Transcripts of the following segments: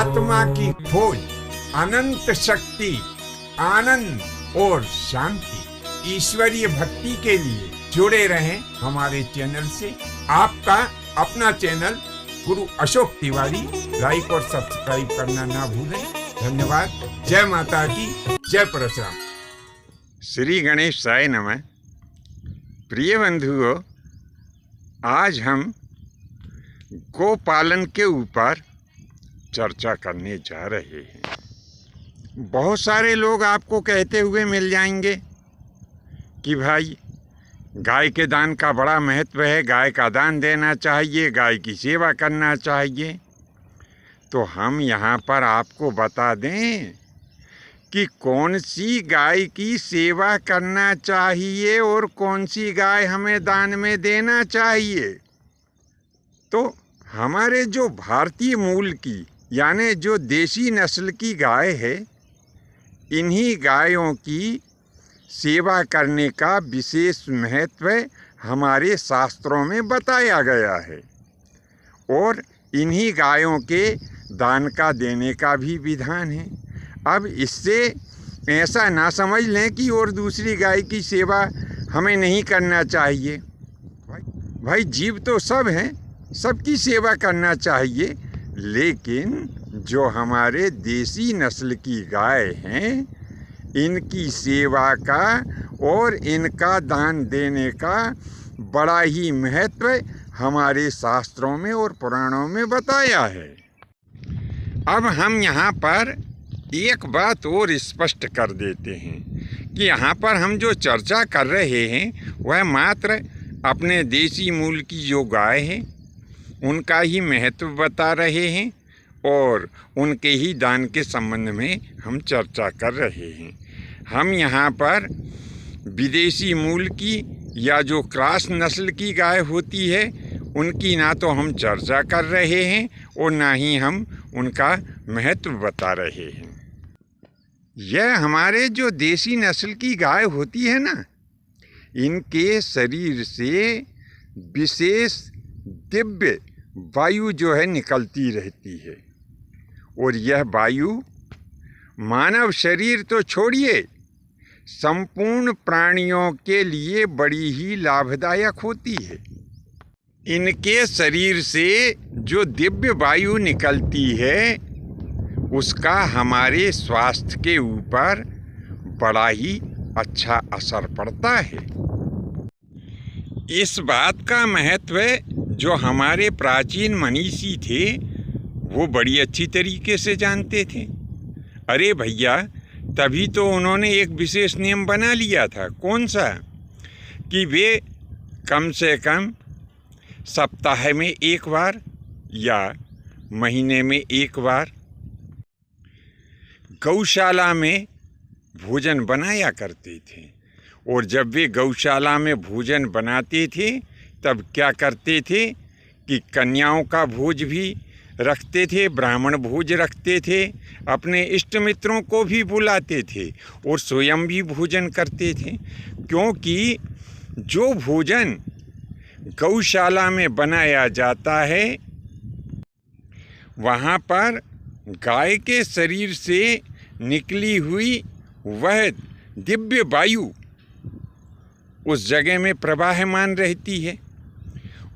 आत्मा की खोज, अनंत शक्ति, आनंद और शांति, ईश्वरीय भक्ति के लिए जुड़े रहें हमारे चैनल से। आपका अपना चैनल गुरु अशोक तिवारी, लाइक और सब्सक्राइब करना ना भूलें। धन्यवाद। जय माता की, जय परशुराम। श्री गणेशाय नमः। प्रिय बंधुओं, आज हम गोपालन के ऊपर चर्चा करने जा रहे हैं। बहुत सारे लोग आपको कहते हुए मिल जाएंगे कि भाई गाय के दान का बड़ा महत्व है, गाय का दान देना चाहिए, गाय की सेवा करना चाहिए। तो हम यहाँ पर आपको बता दें कि कौन सी गाय की सेवा करना चाहिए और कौन सी गाय हमें दान में देना चाहिए। तो हमारे जो भारतीय मूल की यानी जो देसी नस्ल की गाय है, इन्हीं गायों की सेवा करने का विशेष महत्व हमारे शास्त्रों में बताया गया है और इन्हीं गायों के दान का देने का भी विधान है। अब इससे ऐसा ना समझ लें कि और दूसरी गाय की सेवा हमें नहीं करना चाहिए। भाई जीव तो सब हैं, सबकी सेवा करना चाहिए, लेकिन जो हमारे देसी नस्ल की गाय हैं, इनकी सेवा का और इनका दान देने का बड़ा ही महत्व हमारे शास्त्रों में और पुराणों में बताया है। अब हम यहाँ पर एक बात और स्पष्ट कर देते हैं कि यहाँ पर हम जो चर्चा कर रहे हैं वह मात्र अपने देसी मूल की जो गाय है उनका ही महत्व बता रहे हैं और उनके ही दान के संबंध में हम चर्चा कर रहे हैं। हम यहाँ पर विदेशी मूल की या जो क्रॉस नस्ल की गाय होती है उनकी ना तो हम चर्चा कर रहे हैं और ना ही हम उनका महत्व बता रहे हैं। यह हमारे जो देसी नस्ल की गाय होती है ना, इनके शरीर से विशेष दिव्य वायु जो है निकलती रहती है और यह वायु मानव शरीर तो छोड़िए, संपूर्ण प्राणियों के लिए बड़ी ही लाभदायक होती है। इनके शरीर से जो दिव्य वायु निकलती है उसका हमारे स्वास्थ्य के ऊपर बड़ा ही अच्छा असर पड़ता है। इस बात का महत्व जो हमारे प्राचीन मनीषी थे वो बड़ी अच्छी तरीके से जानते थे। अरे भैया, तभी तो उन्होंने एक विशेष नियम बना लिया था। कौन सा? कि वे कम से कम सप्ताह में एक बार या महीने में एक बार गौशाला में भोजन बनाया करते थे। और जब वे गौशाला में भोजन बनाते थे तब क्या करते थे कि कन्याओं का भोज भी रखते थे, ब्राह्मण भोज रखते थे, अपने इष्ट मित्रों को भी बुलाते थे और स्वयं भी भोजन करते थे। क्योंकि जो भोजन गौशाला में बनाया जाता है वहाँ पर गाय के शरीर से निकली हुई वह दिव्य वायु उस जगह में प्रवाहमान रहती है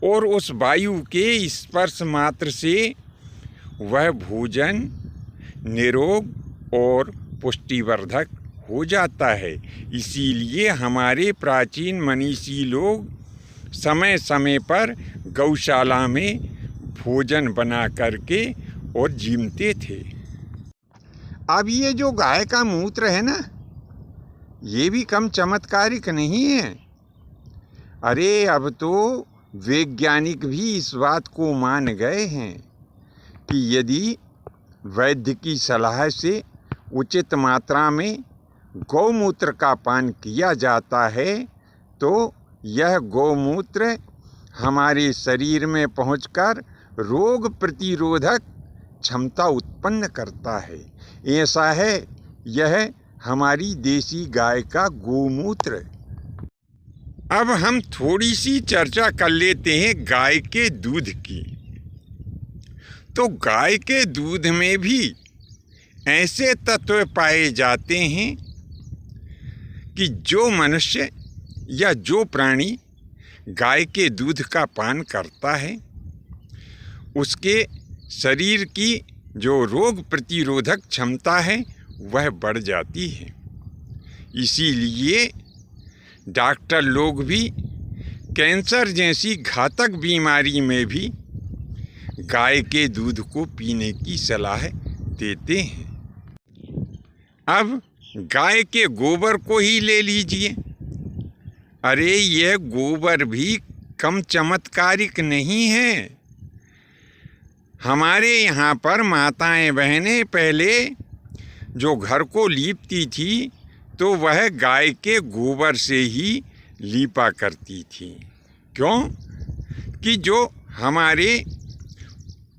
और उस वायु के स्पर्श मात्र से वह भोजन निरोग और पुष्टिवर्धक हो जाता है। इसीलिए हमारे प्राचीन मनीषी लोग समय समय पर गौशाला में भोजन बना करके और जीमते थे। अब ये जो गाय का मूत्र है ना, ये भी कम चमत्कारिक नहीं है। अरे अब तो वैज्ञानिक भी इस बात को मान गए हैं कि यदि वैद्य की सलाह से उचित मात्रा में गौमूत्र का पान किया जाता है तो यह गौमूत्र हमारे शरीर में पहुंचकर रोग प्रतिरोधक क्षमता उत्पन्न करता है। ऐसा है यह हमारी देसी गाय का गोमूत्र। अब हम थोड़ी सी चर्चा कर लेते हैं गाय के दूध की। तो गाय के दूध में भी ऐसे तत्व पाए जाते हैं कि जो मनुष्य या जो प्राणी गाय के दूध का पान करता है उसके शरीर की जो रोग प्रतिरोधक क्षमता है वह बढ़ जाती है। इसीलिए डॉक्टर लोग भी कैंसर जैसी घातक बीमारी में भी गाय के दूध को पीने की सलाह देते हैं। अब गाय के गोबर को ही ले लीजिए। अरे यह गोबर भी कम चमत्कारिक नहीं है। हमारे यहाँ पर माताएं बहनें पहले जो घर को लीपती थी तो वह गाय के गोबर से ही लीपा करती थी। क्यों? कि जो हमारे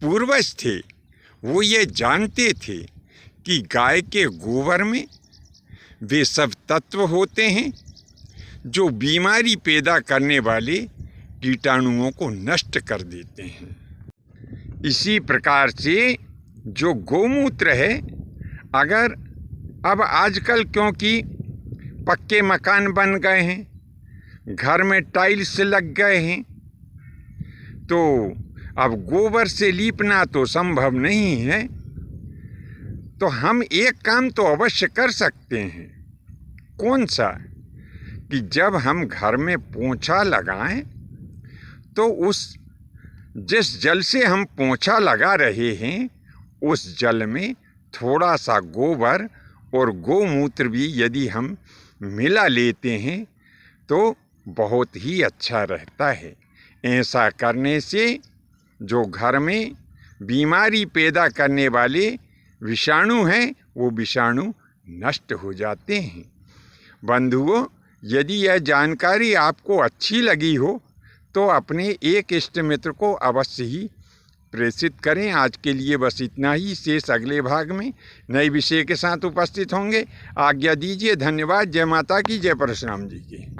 पूर्वज थे वो ये जानते थे कि गाय के गोबर में वे सब तत्व होते हैं जो बीमारी पैदा करने वाले कीटाणुओं को नष्ट कर देते हैं। इसी प्रकार से जो गौमूत्र है, अगर अब आजकल क्योंकि पक्के मकान बन गए हैं, घर में टाइल्स लग गए हैं, तो अब गोबर से लीपना तो संभव नहीं है। तो हम एक काम तो अवश्य कर सकते हैं। कौन सा? कि जब हम घर में पोंछा लगाएं तो उस जिस जल से हम पोंछा लगा रहे हैं उस जल में थोड़ा सा गोबर और गौमूत्र भी यदि हम मिला लेते हैं तो बहुत ही अच्छा रहता है। ऐसा करने से जो घर में बीमारी पैदा करने वाले विषाणु हैं वो विषाणु नष्ट हो जाते हैं। बंधुओं, यदि यह जानकारी आपको अच्छी लगी हो तो अपने एक इष्ट मित्र को अवश्य ही प्रेषित करें। आज के लिए बस इतना ही। शेष अगले भाग में नए विषय के साथ उपस्थित होंगे। आज्ञा दीजिए। धन्यवाद। जय माता की, जय परशुराम जी की।